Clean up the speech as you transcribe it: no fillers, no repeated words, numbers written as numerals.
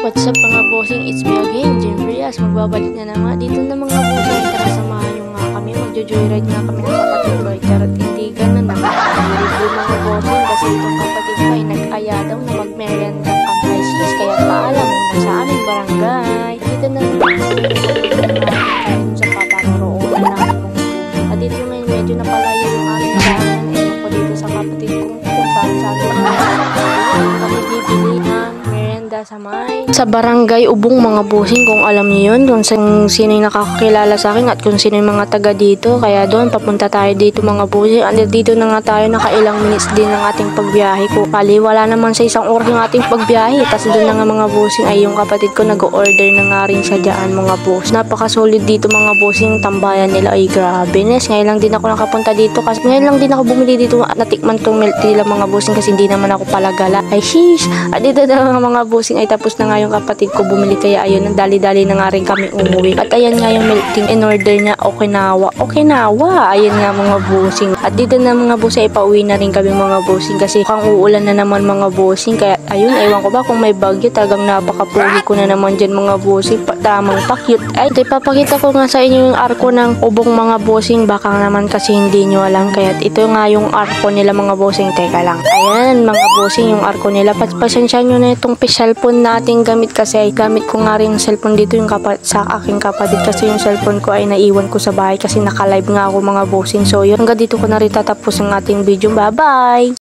What's up mga bossing, it's me again, Jim Frias. Magbabalik na naman dito na mga bossing. Tara samahan nyo nga kami, magjo-joyride nga kami ng kapatid ko. Charot, hindi ganun na review mga bossing kasi itong kapatid ko ay nag-aya daw na mag-merienda ang crisis. Kaya paalam muna sa aming barangay. Dito na naman sa paparoroon lang. At dito ngayon medyo napalayo yung aming daanan. Ewan ko dito sa kapatid ko kung saan kami bibili ng sa may sa barangay Ubong mga bossing, kung alam niyo yun, kung sino yung nakakakilala sa akin at kung sino yung mga taga dito. Kaya doon papunta tayo dito mga bossing. Dito na nga tayo, nakailang minutes din ng ating pagbiyahe ko. Pali wala naman sa isang oras yung ating pagbiyahe. Tapos doon na nga mga bossing ay yung kapatid ko nag-order na nga rin sa dyan mga boss. Napaka-solid dito mga bossing, tambayan nila ay grabe. Ngayon lang din ako nakapunta dito kasi ngayon lang din ako bumili dito, natikman tong milk tea nila mga bossing kasi hindi naman ako palagala. Ay sheesh, at dito na mga bossing ay tapos na nga yung kapatid ko bumili, kaya ayun, dali-dali na nga rin kami umuwi. At ayan nga yung milk tea in order niya, Okinawa. Ayan nga mga bossing. At dito na mga bossing ay pauwi na rin kami mga bossing kasi mukhang uulan na naman mga bossing. Kaya ayun, ewan ko ba kung may bagyo, tagang napakapuli ko na naman dyan mga bossing. Tamang pa-cute. Ay, papakita ko nga sa inyo yung arko ng Ubong mga bossing. Baka naman kasi hindi nyo alam. Kaya ito nga yung arko nila mga bossing. Teka lang. Ayan mga bossing, yung arko nila. Pasensya nyo na itong cellphone nating gamit kasi gamit ko nga rin cellphone dito yung sa aking kapatid kasi yung cellphone ko ay naiwan ko sa bahay kasi naka-live nga ako mga bossing. So yun, hanggang dito ko na rin tatapos ang ating video. Bye bye!